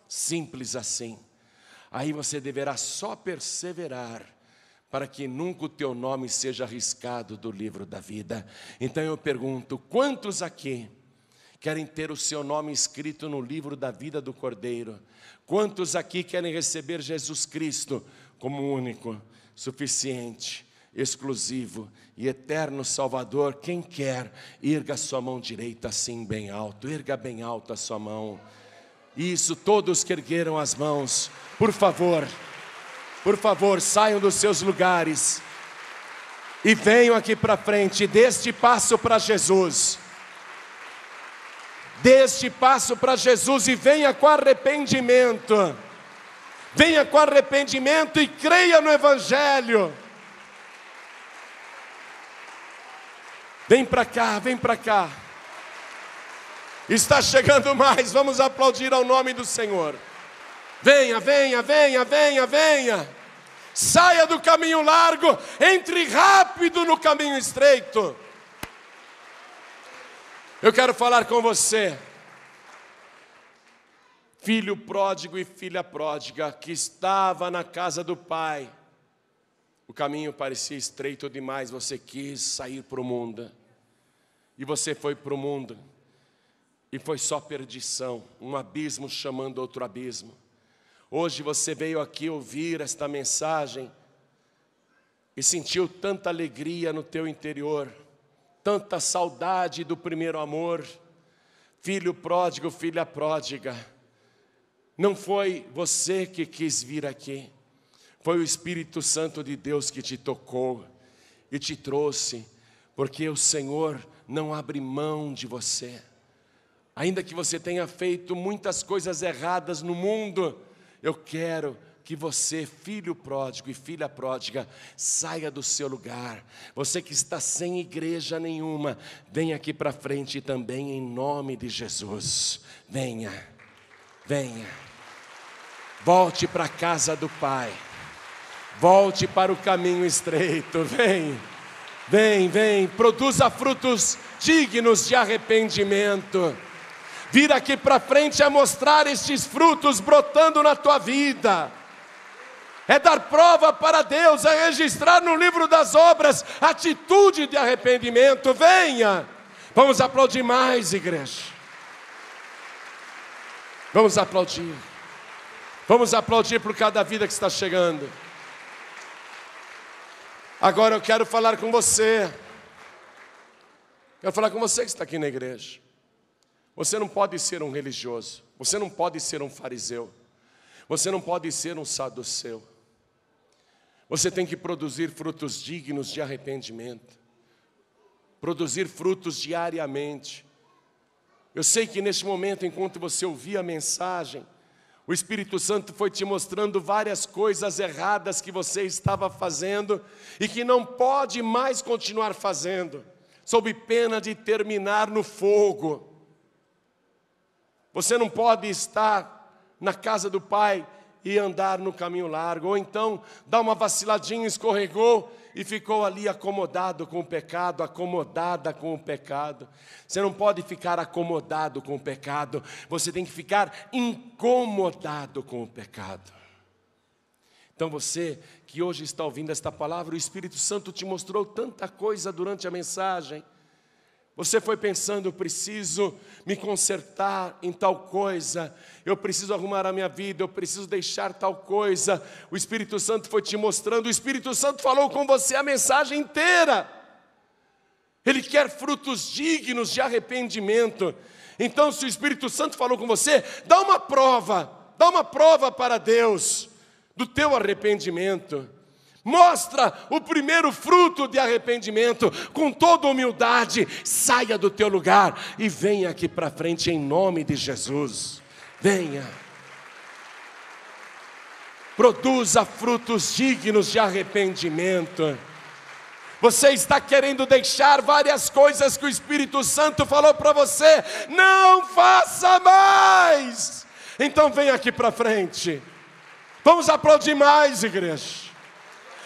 Simples assim. Aí você deverá só perseverar, para que nunca o teu nome seja arriscado do livro da vida. Então eu pergunto, quantos aqui querem ter o seu nome escrito no livro da vida do Cordeiro? Quantos aqui querem receber Jesus Cristo como único, suficiente, exclusivo e eterno Salvador? Quem quer, erga a sua mão direita assim bem alto, erga bem alto a sua mão. Isso, todos que ergueram as mãos, por favor, saiam dos seus lugares e venham aqui para frente, dê este passo para Jesus. Dê este passo para Jesus e venha com arrependimento. Venha com arrependimento e creia no Evangelho. Vem para cá, vem para cá. Está chegando mais, vamos aplaudir ao nome do Senhor. Venha, venha, venha, venha, venha. Saia do caminho largo, entre rápido no caminho estreito. Eu quero falar com você, filho pródigo e filha pródiga, que estava na casa do pai. O caminho parecia estreito demais, você quis sair para o mundo. E você foi para o mundo. E foi só perdição, um abismo chamando outro abismo. Hoje você veio aqui ouvir esta mensagem e sentiu tanta alegria no teu interior, tanta saudade do primeiro amor. Filho pródigo, filha pródiga, não foi você que quis vir aqui, foi o Espírito Santo de Deus que te tocou e te trouxe, porque o Senhor não abre mão de você. Ainda que você tenha feito muitas coisas erradas no mundo, eu quero que você, filho pródigo e filha pródiga, saia do seu lugar. Você que está sem igreja nenhuma, venha aqui para frente também em nome de Jesus. Venha, venha. Volte para a casa do Pai. Volte para o caminho estreito. Vem, vem, vem. Produza frutos dignos de arrependimento. Vir aqui para frente é mostrar estes frutos brotando na tua vida. É dar prova para Deus, é registrar no livro das obras atitude de arrependimento. Venha, vamos aplaudir mais, igreja. Vamos aplaudir. Vamos aplaudir por cada vida que está chegando. Agora eu quero falar com você. Quero falar com você que está aqui na igreja. Você não pode ser um religioso. Você não pode ser um fariseu. Você não pode ser um saduceu. Você tem que produzir frutos dignos de arrependimento. Produzir frutos diariamente. Eu sei que neste momento, enquanto você ouvia a mensagem, o Espírito Santo foi te mostrando várias coisas erradas que você estava fazendo e que não pode mais continuar fazendo, sob pena de terminar no fogo. Você não pode estar na casa do Pai e andar no caminho largo, ou então dar uma vaciladinha, escorregou e ficou ali acomodado com o pecado, acomodada com o pecado. Você não pode ficar acomodado com o pecado, você tem que ficar incomodado com o pecado. Então você que hoje está ouvindo esta palavra, o Espírito Santo te mostrou tanta coisa durante a mensagem. Você foi pensando, eu preciso me consertar em tal coisa, eu preciso arrumar a minha vida, eu preciso deixar tal coisa. O Espírito Santo foi te mostrando, o Espírito Santo falou com você a mensagem inteira. Ele quer frutos dignos de arrependimento. Então, se o Espírito Santo falou com você, dá uma prova para Deus do teu arrependimento. Mostra o primeiro fruto de arrependimento, com toda humildade, saia do teu lugar e venha aqui para frente em nome de Jesus. Venha. Produza frutos dignos de arrependimento. Você está querendo deixar várias coisas que o Espírito Santo falou para você, não faça mais. Então venha aqui para frente. Vamos aplaudir mais, igreja.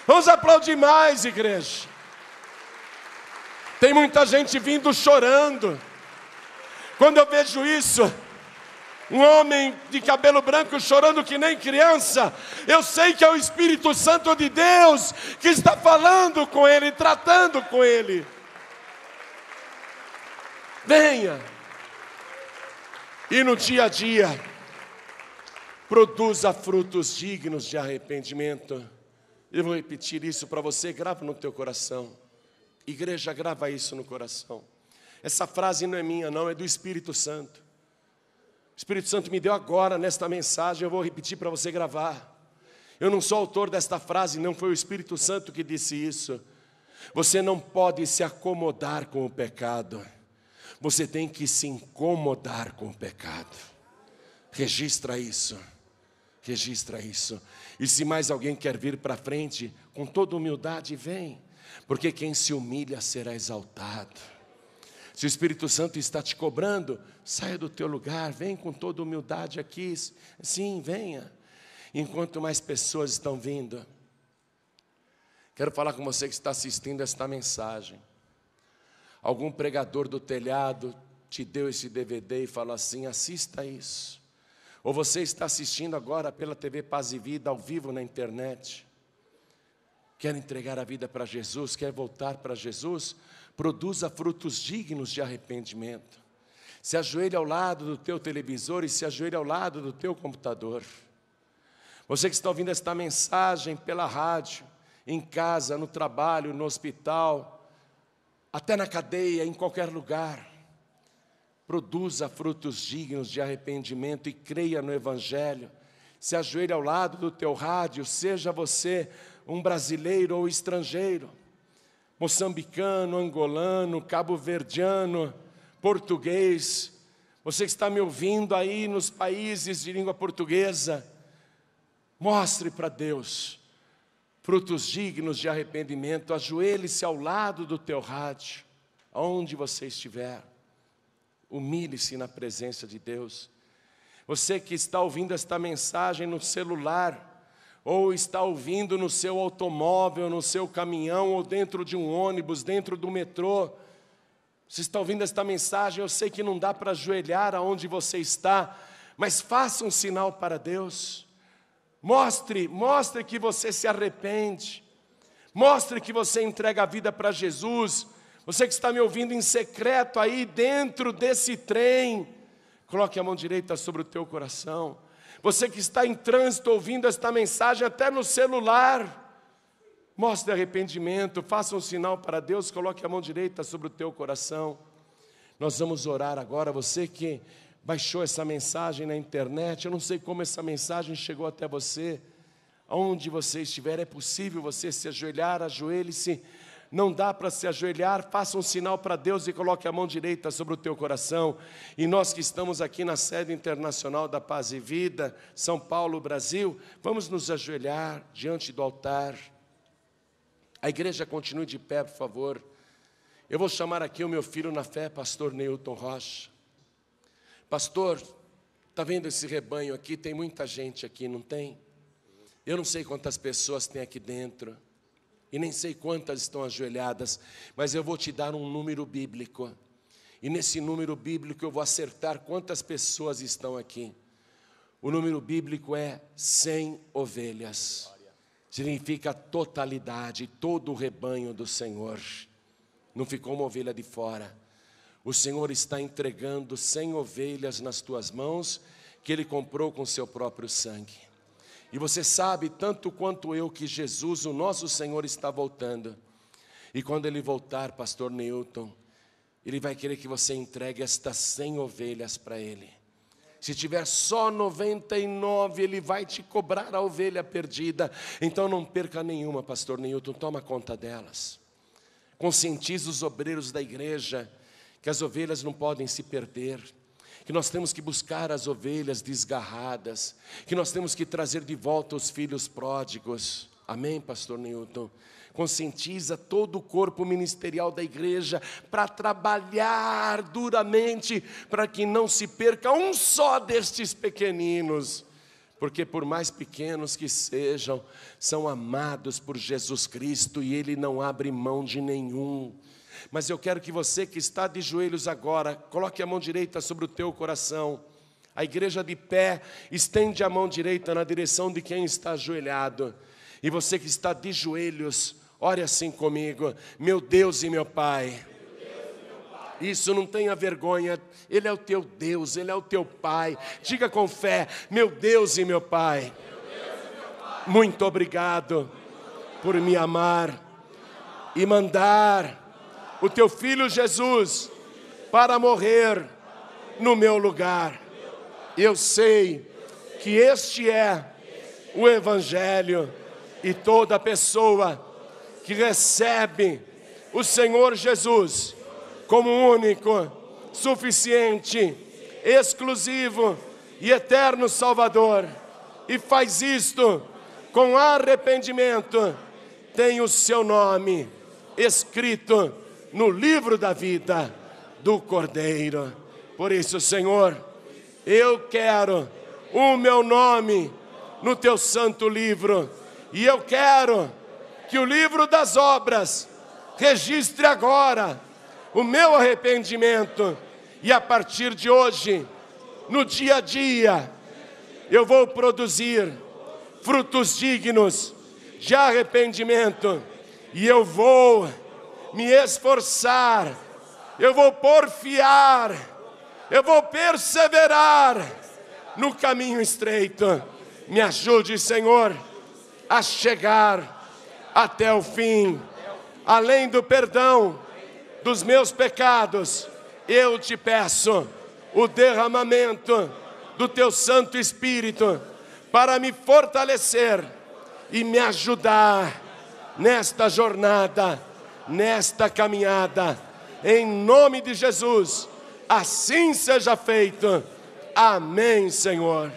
Vamos aplaudir mais, igreja. Tem muita gente vindo chorando. Quando eu vejo isso, um homem de cabelo branco chorando que nem criança, eu sei que é o Espírito Santo de Deus que está falando com ele, tratando com ele. Venha. E no dia a dia, produza frutos dignos de arrependimento. Eu vou repetir isso para você, grava no teu coração. Igreja, grava isso no coração. Essa frase não é minha não, é do Espírito Santo. O Espírito Santo me deu agora nesta mensagem, eu vou repetir para você gravar. Eu não sou autor desta frase, não foi o Espírito Santo que disse isso. Você não pode se acomodar com o pecado. Você tem que se incomodar com o pecado. Registra isso. Registra isso. E se mais alguém quer vir para frente, com toda humildade, vem. Porque quem se humilha será exaltado. Se o Espírito Santo está te cobrando, saia do teu lugar, vem com toda humildade aqui. Sim, venha. Enquanto mais pessoas estão vindo, quero falar com você que está assistindo esta mensagem. Algum pregador do telhado te deu esse DVD e falou assim, assista isso. Ou você está assistindo agora pela TV Paz e Vida, ao vivo na internet. Quer entregar a vida para Jesus, quer voltar para Jesus? Produza frutos dignos de arrependimento. Se ajoelhe ao lado do teu televisor e se ajoelhe ao lado do teu computador. Você que está ouvindo esta mensagem pela rádio, em casa, no trabalho, no hospital, até na cadeia, em qualquer lugar. Produza frutos dignos de arrependimento e creia no Evangelho. Se ajoelhe ao lado do teu rádio, seja você um brasileiro ou estrangeiro, moçambicano, angolano, cabo-verdiano, português. Você que está me ouvindo aí nos países de língua portuguesa, mostre para Deus frutos dignos de arrependimento. Ajoelhe-se ao lado do teu rádio, aonde você estiver. Humilhe-se na presença de Deus. Você que está ouvindo esta mensagem no celular, ou está ouvindo no seu automóvel, no seu caminhão, ou dentro de um ônibus, dentro do metrô, você está ouvindo esta mensagem, eu sei que não dá para ajoelhar aonde você está, mas faça um sinal para Deus. Mostre que você se arrepende. Mostre que você entrega a vida para Jesus. Você que está me ouvindo em secreto aí dentro desse trem, Coloque a mão direita sobre o teu coração. Você que está em trânsito ouvindo esta mensagem até no celular, mostre arrependimento, faça um sinal para Deus, coloque a mão direita sobre o teu coração. Nós vamos orar agora. Você que baixou essa mensagem na internet, eu não sei como essa mensagem chegou até você. Onde você estiver, é possível você se ajoelhar, ajoelhe-se. Não dá para se ajoelhar, faça um sinal para Deus e coloque a mão direita sobre o teu coração. E nós que estamos aqui na sede internacional da Paz e Vida, São Paulo, Brasil, vamos nos ajoelhar diante do altar. A igreja continue de pé, por favor. Eu vou chamar aqui o meu filho na fé, pastor Neilton Rocha. Pastor, está vendo esse rebanho aqui? Tem muita gente aqui, não tem? Eu não sei quantas pessoas tem aqui dentro. E nem sei quantas estão ajoelhadas, mas eu vou te dar um número bíblico. E nesse número bíblico eu vou acertar quantas pessoas estão aqui. O número bíblico é 100 ovelhas. Significa a totalidade, todo o rebanho do Senhor. Não ficou uma ovelha de fora. O Senhor está entregando 100 ovelhas nas tuas mãos, que Ele comprou com seu próprio sangue. E você sabe, tanto quanto eu, que Jesus, o nosso Senhor, está voltando. E quando Ele voltar, pastor Neilton, Ele vai querer que você entregue estas 100 ovelhas para Ele. Se tiver só 99, Ele vai te cobrar a ovelha perdida. Então não perca nenhuma, pastor Neilton, toma conta delas. Conscientiza os obreiros da igreja que as ovelhas não podem se perder, que nós temos que buscar as ovelhas desgarradas, que nós temos que trazer de volta os filhos pródigos. Amém, pastor Neilton? Conscientiza todo o corpo ministerial da igreja para trabalhar duramente, para que não se perca um só destes pequeninos, porque por mais pequenos que sejam, são amados por Jesus Cristo e Ele não abre mão de nenhum. Mas eu quero que você que está de joelhos agora, coloque a mão direita sobre o teu coração. A igreja de pé, estende a mão direita na direção de quem está ajoelhado. E você que está de joelhos, ore assim comigo: meu Deus e meu Pai. Isso, não tenha vergonha, Ele é o teu Deus, Ele é o teu Pai. Diga com fé: meu Deus e meu Pai, muito obrigado por me amar e mandar o teu Filho Jesus para morrer no meu lugar. Eu sei que este é o Evangelho, e toda pessoa que recebe o Senhor Jesus como único, suficiente, exclusivo e eterno Salvador, e faz isto com arrependimento, tem o seu nome escrito no livro da vida do Cordeiro. Por isso, Senhor, eu quero o meu nome no teu santo livro, e eu quero que o livro das obras registre agora o meu arrependimento, e a partir de hoje, no dia a dia, eu vou produzir frutos dignos de arrependimento, e eu vou me esforçar, eu vou porfiar, eu vou perseverar no caminho estreito. Me ajude, Senhor, a chegar até o fim. Além do perdão dos meus pecados, eu te peço o derramamento do teu Santo Espírito para me fortalecer e me ajudar nesta jornada, nesta caminhada. Em nome de Jesus, assim seja feito. Amém, Senhor.